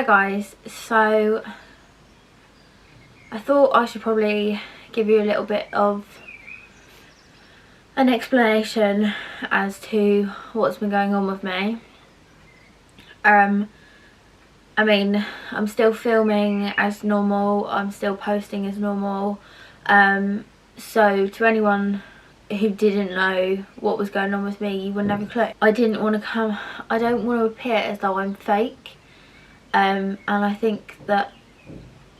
Hi guys, so I thought I should probably give you a little bit of an explanation as to what's been going on with me. I mean, I'm still filming as normal, I'm still posting as normal, so to anyone who didn't know what was going on with me, you wouldn't have a clue. I don't want to appear as though I'm fake, and I think that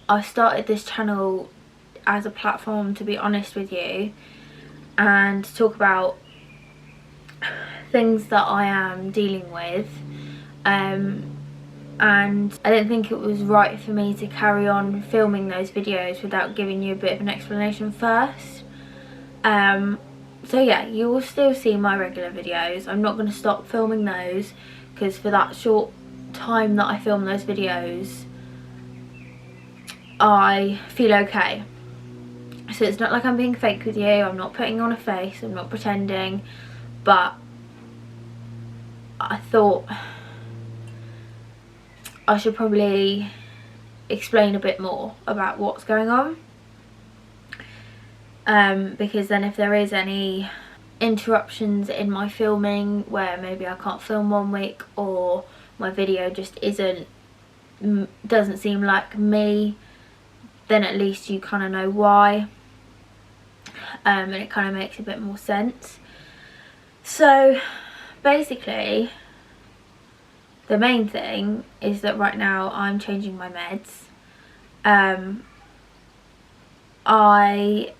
I started this channel as a platform to be honest with you and to talk about things that I am dealing with, and I didn't think it was right for me to carry on filming those videos without giving you a bit of an explanation first. So yeah, you will still see my regular videos. I'm not going to stop filming those because for that short time that I film those videos I feel okay. So it's not like I'm being fake with you, I'm not putting on a face, I'm not pretending, but I thought I should probably explain a bit more about what's going on, because then if there is any interruptions in my filming where maybe I can't film one week or my video just doesn't seem like me, then at least you kind of know why, and it kind of makes a bit more sense. So basically the main thing is that right now I'm changing my meds. I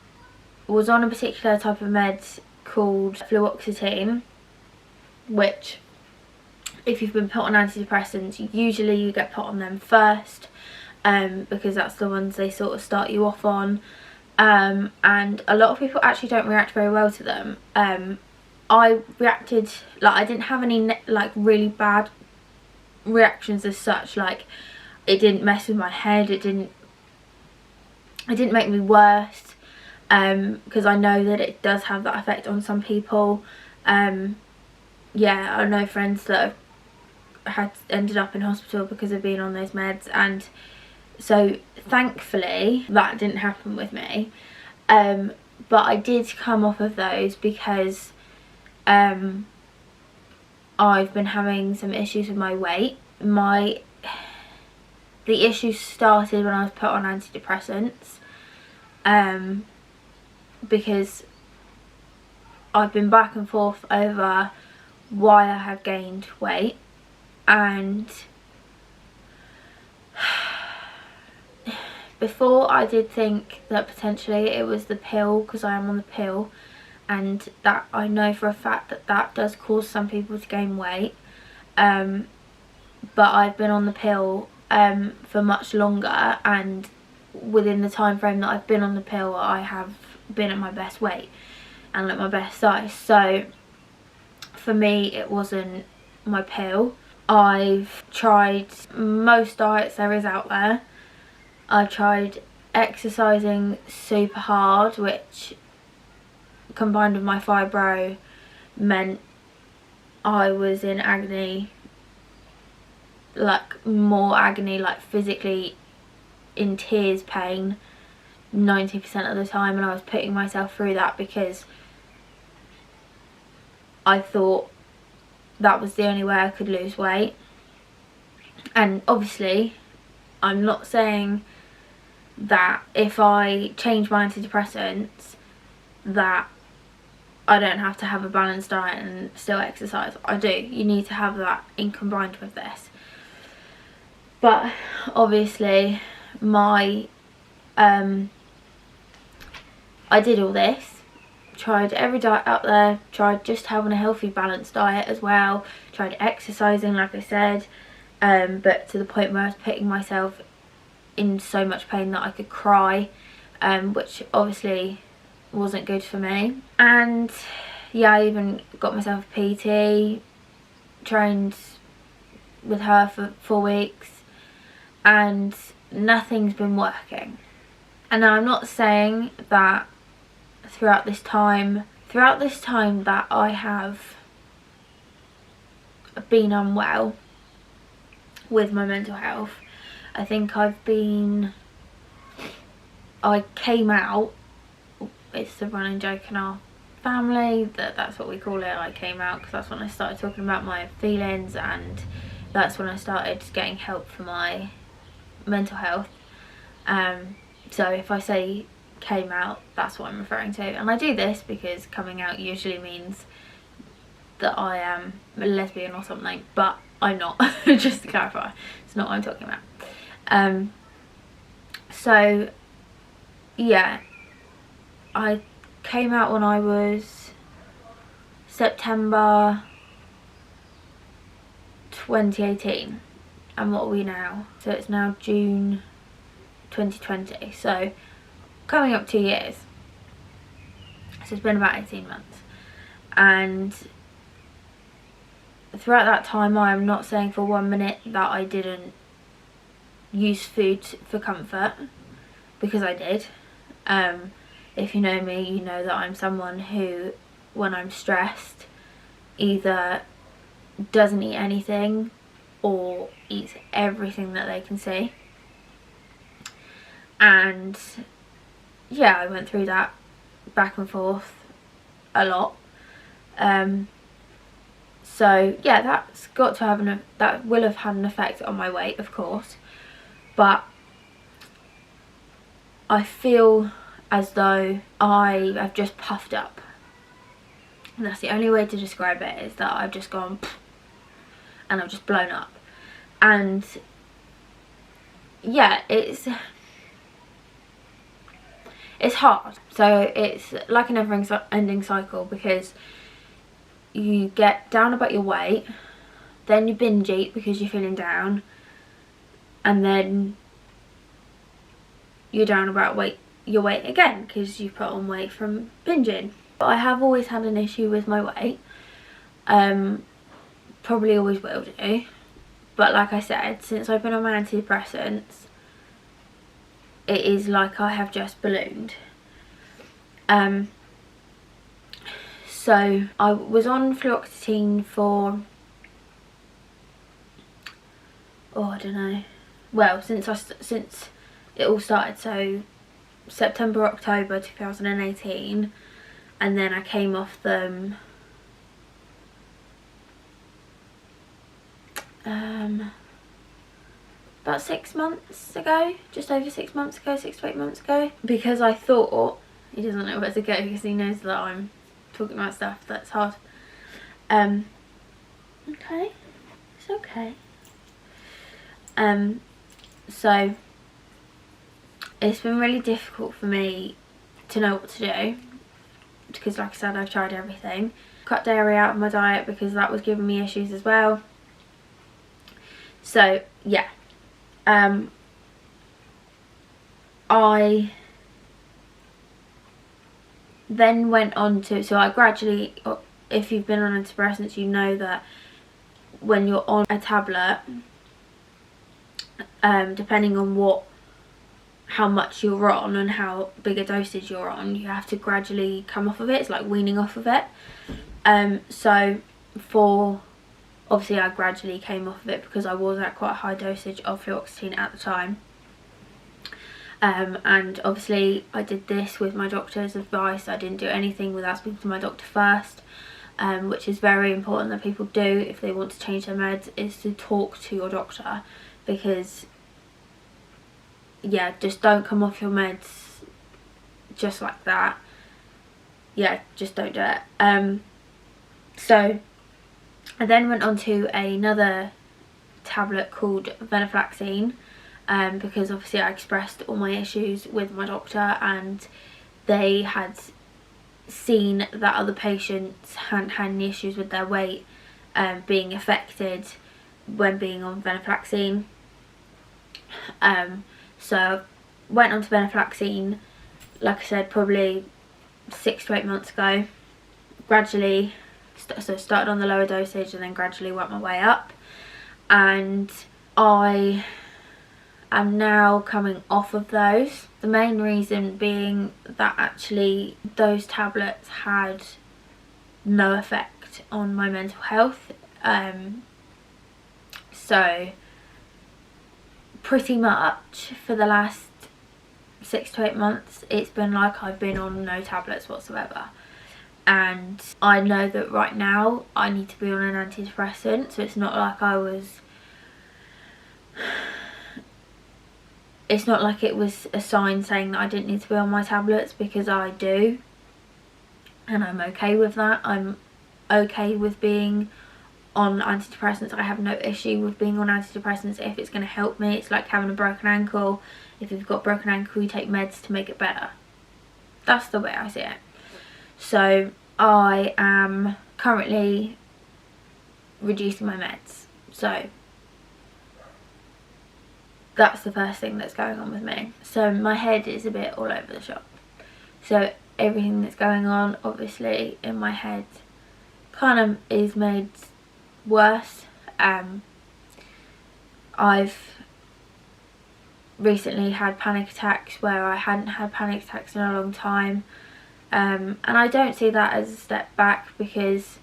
was on a particular type of meds called fluoxetine, which if you've been put on antidepressants, usually you get put on them first, because that's the ones they sort of start you off on, and a lot of people actually don't react very well to them. I reacted, like, I didn't have any like really bad reactions as such, like it didn't mess with my head, it didn't make me worse, because I know that it does have that effect on some people. Yeah, I know friends that had ended up in hospital because of being on those meds, and so thankfully that didn't happen with me, but I did come off of those because I've been having some issues with my weight. The issues started when I was put on antidepressants, because I've been back and forth over why I have gained weight, and before I did think that potentially it was the pill, because I am on the pill, and that I know for a fact that that does cause some people to gain weight, but I've been on the pill for much longer, and within the time frame that I've been on the pill I have been at my best weight and at my best size. So for me it wasn't my pill. I've tried most diets there is out there. I tried exercising super hard, which combined with my fibro meant I was in agony, like more agony, like physically in tears, pain 90% of the time, and I was putting myself through that because I thought that was the only way I could lose weight. And obviously I'm not saying that if I change my antidepressants that I don't have to have a balanced diet and still exercise. I do. You need to have that in combined with this. But obviously my I did all this, tried every diet out there, tried just having a healthy balanced diet as well, tried exercising like I said, but to the point where I was putting myself in so much pain that I could cry, which obviously wasn't good for me. And yeah, I even got myself a PT, trained with her for 4 weeks, and nothing's been working. And now I'm not saying that throughout this time that I have been unwell with my mental health, I think I came out, it's the running joke in our family that's what we call it, I came out, because that's when I started talking about my feelings, and that's when I started getting help for my mental health. So if I say came out, that's what I'm referring to. And I do this because coming out usually means that I am a lesbian or something, but I'm not. Just to clarify, it's not what I'm talking about. So yeah, I came out when I was September 2018, and what are we now? So it's now June 2020, so coming up 2 years. So it's been about 18 months, and throughout that time I am not saying for 1 minute that I didn't use food for comfort, because I did. If you know me, you know that I'm someone who, when I'm stressed, either doesn't eat anything or eats everything that they can see. And yeah, I went through that back and forth a lot. So yeah, that's got to have that will have had an effect on my weight, of course, but I feel as though I have just puffed up, and that's the only way to describe it, is that I've just gone and I've just blown up. And yeah, it's hard. So it's like a never-ending cycle, because you get down about your weight, then you binge eat because you're feeling down, and then you're down about your weight again because you put on weight from binging. But I have always had an issue with my weight, probably always will do, but like I said, since I've been on my antidepressants, it is like I have just ballooned. So I was on fluoxetine for, I don't know, well, since it all started, so September, October 2018, and then I came off them about 6 months ago, just over 6 months ago, 6 to 8 months ago, because I thought, he doesn't know where to go because he knows that I'm talking about stuff that's hard. Okay, it's okay. So it's been really difficult for me to know what to do, because like I said, I've tried everything. Cut dairy out of my diet because that was giving me issues as well. So yeah, I then went on to, so I gradually, if you've been on antidepressants, you know that when you're on a tablet, depending on how much you're on and how big a dosage you're on, you have to gradually come off of it. It's like weaning off of it. So obviously I gradually came off of it because I was at quite a high dosage of fluoxetine at the time. And obviously I did this with my doctor's advice. I didn't do anything without speaking to my doctor first, which is very important that people do if they want to change their meds, is to talk to your doctor, because yeah, just don't come off your meds just like that. Yeah, just don't do it. So I then went on to another tablet called venlafaxine, because obviously I expressed all my issues with my doctor, and they had seen that other patients hadn't had any issues with their weight being affected when being on venlafaxine. So went on to venlafaxine, like I said, probably 6 to 8 months ago. Gradually, so started on the lower dosage and then gradually worked my way up, and I am now coming off of those. The main reason being that actually those tablets had no effect on my mental health. So pretty much for the last 6 to 8 months it's been like I've been on no tablets whatsoever, and I know that right now I need to be on an antidepressant, so it's not like it's not like it was a sign saying that I didn't need to be on my tablets, because I do, and I'm okay with that. I'm okay with being on antidepressants. I have no issue with being on antidepressants if it's going to help me. It's like having a broken ankle. If you've got a broken ankle, you take meds to make it better. That's the way I see it. So I am currently reducing my meds, so that's the first thing that's going on with me. So my head is a bit all over the shop, so everything that's going on obviously in my head kind of is made worse. I've recently had panic attacks where I hadn't had panic attacks in a long time, and I don't see that as a step back, because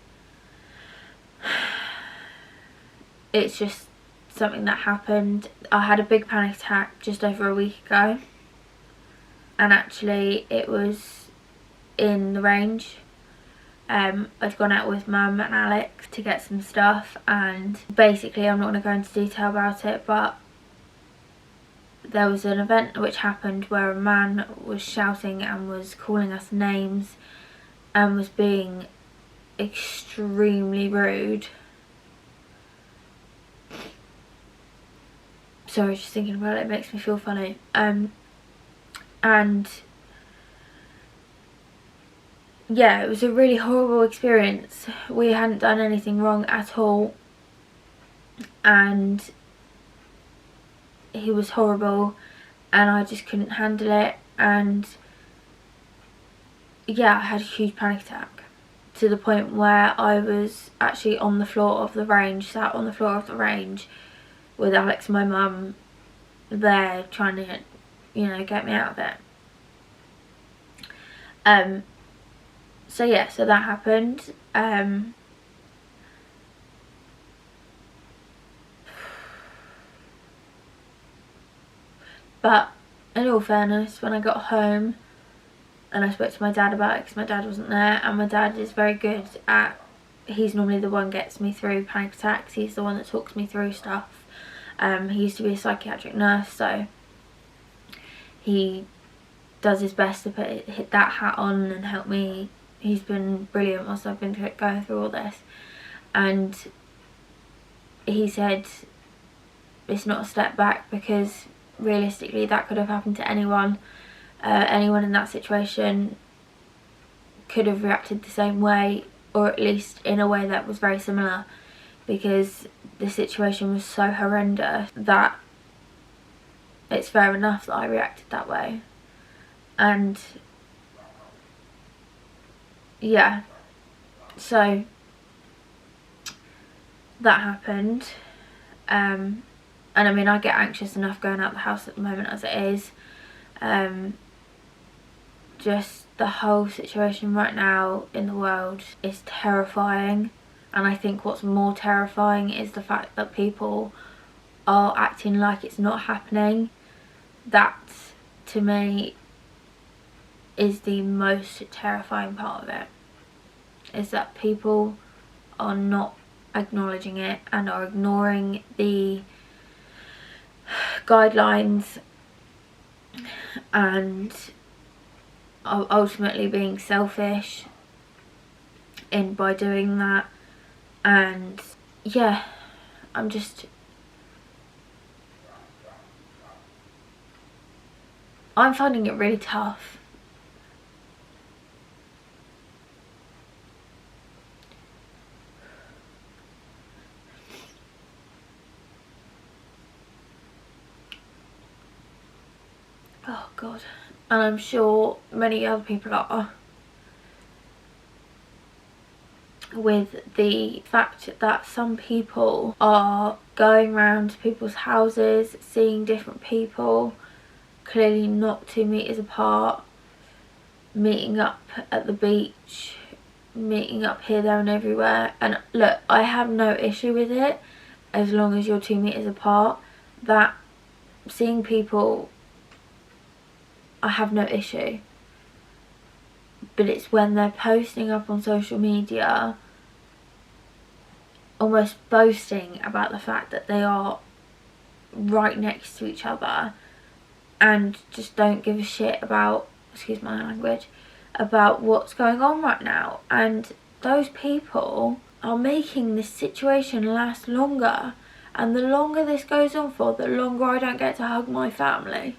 it's just something that happened. I had a big panic attack just over a week ago, and actually it was in the range. I'd gone out with Mum and Alex to get some stuff, and basically I'm not going to go into detail about it, but there was an event which happened where a man was shouting and was calling us names and was being extremely rude. Sorry, just thinking about it makes me feel funny. And yeah, it was a really horrible experience. We hadn't done anything wrong at all, and he was horrible, and I just couldn't handle it, and yeah, I had a huge panic attack to the point where I was actually on the floor of the range, sat on the floor of the range with Alex and my mum there trying to, you know, get me out of it. So yeah, so that happened. But in all fairness, when I got home and I spoke to my dad about it, because my dad wasn't there, and my dad is very good at, he's normally the one who gets me through panic attacks. He's the one that talks me through stuff. He used to be a psychiatric nurse, so he does his best to hit that hat on and help me. He's been brilliant whilst I've been going through all this, and he said it's not a step back, because realistically that could have happened to anyone. Anyone in that situation could have reacted the same way, or at least in a way that was very similar, because the situation was so horrendous that it's fair enough that I reacted that way. And yeah, so that happened, and I mean, I get anxious enough going out the house at the moment as it is. Just the whole situation right now in the world is terrifying, and I think what's more terrifying is the fact that people are acting like it's not happening. That, to me, is the most terrifying part of it, is that people are not acknowledging it and are ignoring the guidelines, and are ultimately being selfish by doing that. And yeah, I'm finding it really tough. Oh God. And I'm sure many other people are, with the fact that some people are going around to people's houses, seeing different people, clearly not 2 meters apart, meeting up at the beach, meeting up here, there and everywhere. And look, I have no issue with it as long as you're 2 meters apart. That seeing people, I have no issue, but it's when they're posting up on social media almost boasting about the fact that they are right next to each other and just don't give a shit about, excuse my language, about what's going on right now. And those people are making this situation last longer, and the longer this goes on for, the longer I don't get to hug my family.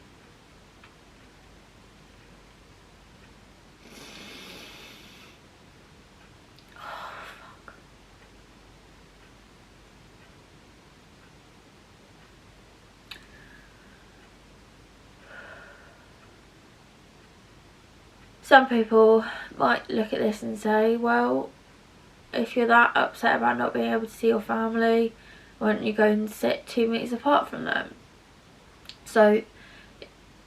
Some people might look at this and say, well, if you're that upset about not being able to see your family, why don't you go and sit 2 meters apart from them? So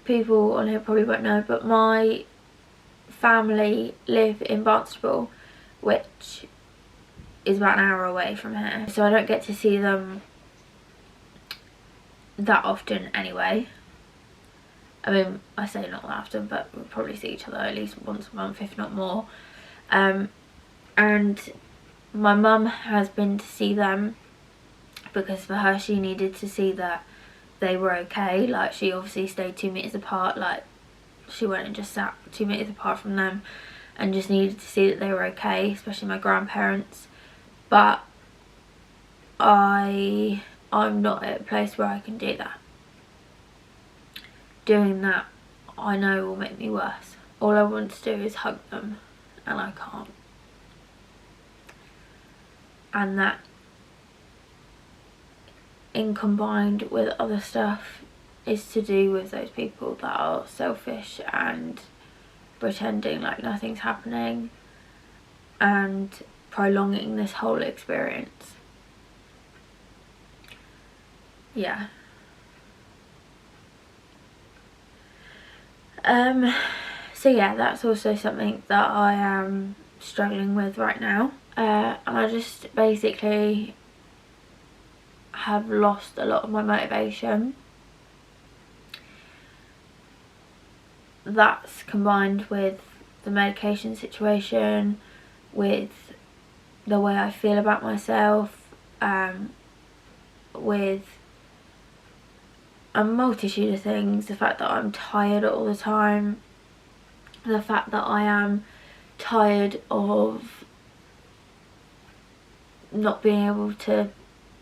people on here probably won't know, but my family live in Barnstaple, which is about an hour away from here. So I don't get to see them that often anyway. I mean, I say not that often, but we'll probably see each other at least once a month, if not more. And my mum has been to see them because for her, she needed to see that they were okay. Like, she obviously stayed 2 meters apart. Like, she went and just sat 2 meters apart from them and just needed to see that they were okay, especially my grandparents. But I'm not at a place where I can do that. Doing that, I know, will make me worse. All I want to do is hug them, and I can't. And that, in combined with other stuff, is to do with those people that are selfish and pretending like nothing's happening and prolonging this whole experience. Yeah. So yeah, that's also something that I am struggling with right now. And I just basically have lost a lot of my motivation. That's combined with the medication situation, with the way I feel about myself, with a multitude of things. The fact that I'm tired all the time, the fact that I am tired of not being able to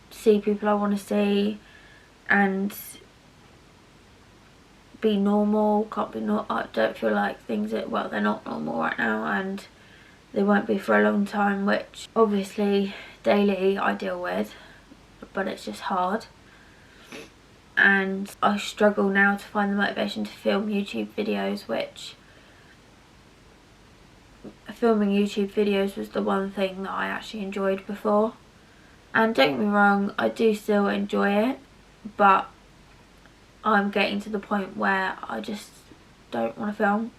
see people I want to see and be normal. I don't feel like things are, well, they're not normal right now, and they won't be for a long time, which obviously daily I deal with, but it's just hard. And I struggle now to find the motivation to film YouTube videos, which filming YouTube videos was the one thing that I actually enjoyed before. And don't get me wrong, I do still enjoy it, but I'm getting to the point where I just don't want to film.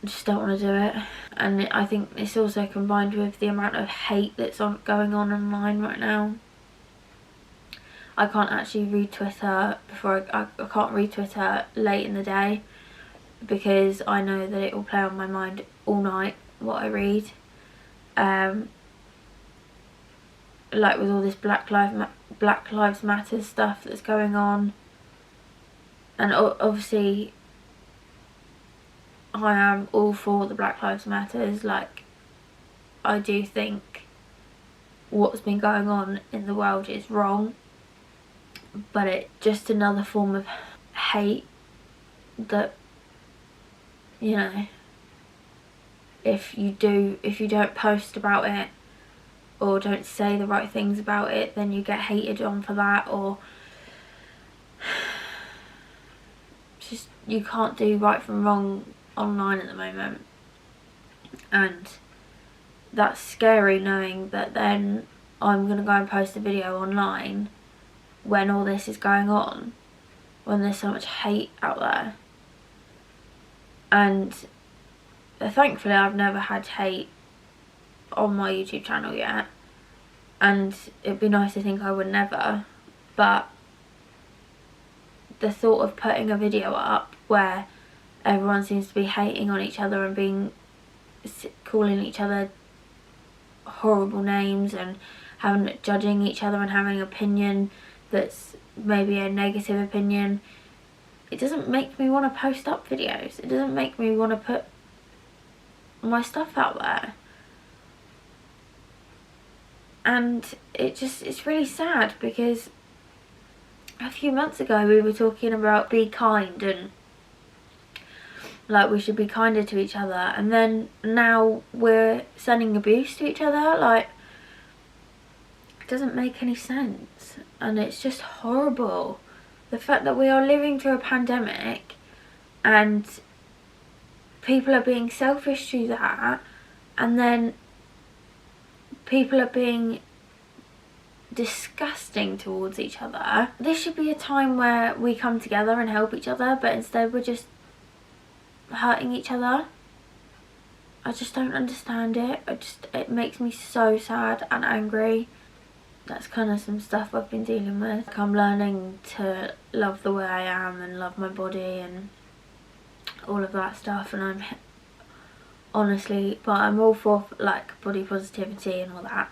I just don't want to do it. And I think it's also combined with the amount of hate that's going on online right now. I can't actually read Twitter I can't read Twitter late in the day, because I know that it will play on my mind all night what I read. Like with all this Black Lives Matter stuff that's going on, and obviously I am all for the Black Lives Matters. Like, I do think what's been going on in the world is wrong, but it's just another form of hate that, you know, if you don't post about it or don't say the right things about it, then you get hated on for that. Or just, you can't do right from wrong online at the moment, and that's scary, knowing that then I'm gonna go and post a video online when all this is going on, when there's so much hate out there. And thankfully I've never had hate on my YouTube channel yet, and it'd be nice to think I would never, but the thought of putting a video up where everyone seems to be hating on each other and calling each other horrible names and judging each other and having an opinion that's maybe a negative opinion, it doesn't make me want to post up videos. It doesn't make me want to put my stuff out there. And it's really sad, because a few months ago we were talking about be kind and like we should be kinder to each other, and then now we're sending abuse to each other. Like, it doesn't make any sense, and it's just horrible. The fact that we are living through a pandemic and people are being selfish through that, and then people are being disgusting towards each other. This should be a time where we come together and help each other, but instead we're just hurting each other. I just don't understand it. It makes me so sad and angry. That's kind of some stuff I've been dealing with. Like, I'm learning to love the way I am and love my body and all of that stuff, and I'm honestly, but I'm all for like body positivity and all that,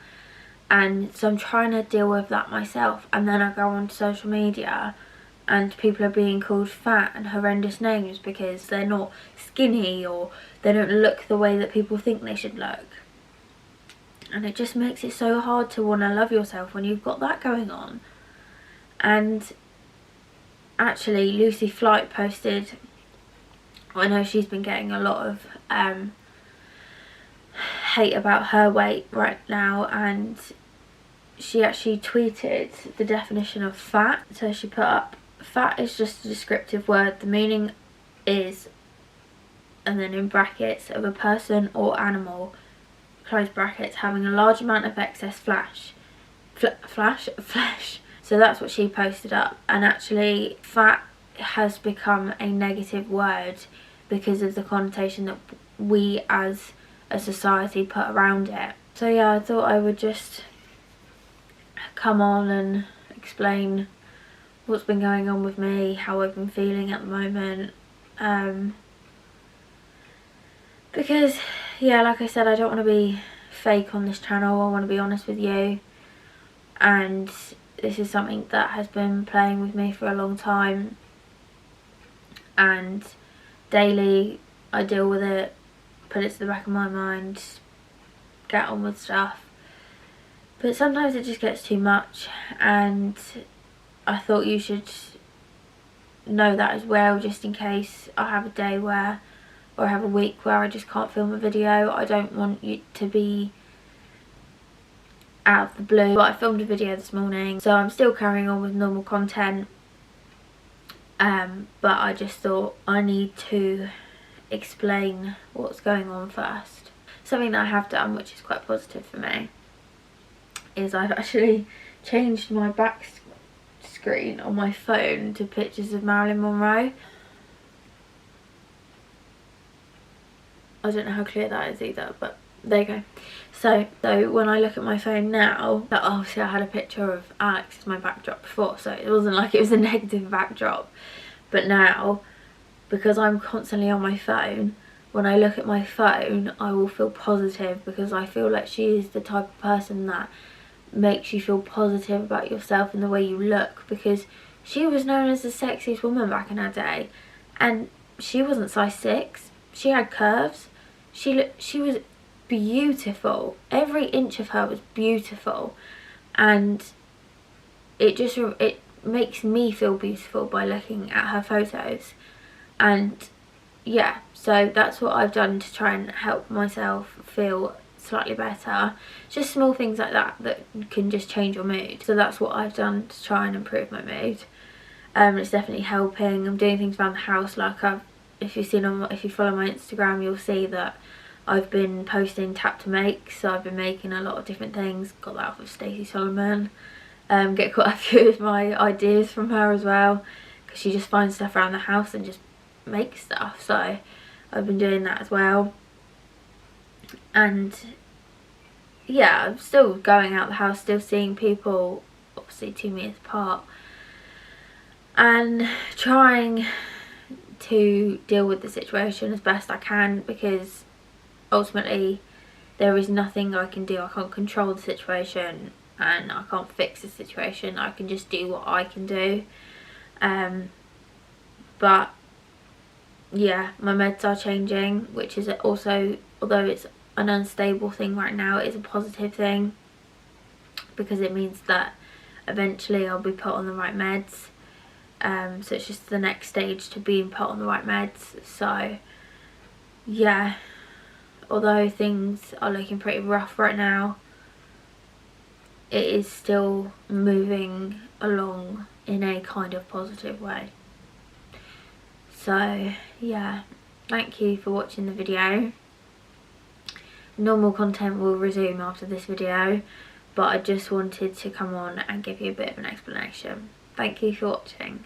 and so I'm trying to deal with that myself. And then I go onto social media and people are being called fat and horrendous names because they're not skinny or they don't look the way that people think they should look. And it just makes it so hard to want to love yourself when you've got that going on. And actually Lucy Flight posted, I know she's been getting a lot of hate about her weight right now, and she actually tweeted the definition of fat. So she put up, fat is just a descriptive word. The meaning is, and then in brackets, of a person or animal, close brackets, having a large amount of excess flesh. So that's what she posted up. And actually fat has become a negative word because of the connotation that we as a society put around it. So yeah, I thought I would just come on and explain what's been going on with me, how I've been feeling at the moment, because yeah, like I said, I don't want to be fake on this channel. I want to be honest with you, and this is something that has been playing with me for a long time, and daily I deal with it, put it to the back of my mind, get on with stuff. But sometimes it just gets too much, and I thought you should know that as well, just in case I have a day where, or I have a week where I just can't film a video. I don't want you to be out of the blue. But I filmed a video this morning, so I'm still carrying on with normal content, but I just thought I need to explain what's going on first. Something that I have done, which is quite positive for me, is I've actually changed my back screen on my phone to pictures of Marilyn Monroe. I don't know how clear that is either, but there you go. So when I look at my phone now, obviously I had a picture of Alex as my backdrop before, so it wasn't like it was a negative backdrop. But now, because I'm constantly on my phone, when I look at my phone I will feel positive, because I feel like she is the type of person that makes you feel positive about yourself and the way you look, because she was known as the sexiest woman back in her day, and she wasn't size 6. She had curves. She was beautiful. Every inch of her was beautiful, and it makes me feel beautiful by looking at her photos. And yeah, so that's what I've done to try and help myself feel slightly better. Just small things like that that can just change your mood. So that's what I've done to try and improve my mood. It's definitely helping. I'm doing things around the house, like if you follow my Instagram, you'll see that I've been posting tap to make. So I've been making a lot of different things. Got that off of Stacey Solomon. Get quite a few of my ideas from her as well, because she just finds stuff around the house and just makes stuff. So I've been doing that as well. And yeah, I'm still going out the house, still seeing people, obviously 2 meters apart. and trying to deal with the situation as best I can, because ultimately there is nothing I can do. I can't control the situation and I can't fix the situation. I can just do what I can do. But yeah, my meds are changing, which is also, although it's an unstable thing right now, it is a positive thing, because it means that eventually I'll be put on the right meds. So it's just the next stage to being put on the right meds. So yeah, although things are looking pretty rough right now, it is still moving along in a kind of positive way. So yeah, thank you for watching the video. Normal content will resume after this video, but I just wanted to come on and give you a bit of an explanation. Thank you for watching.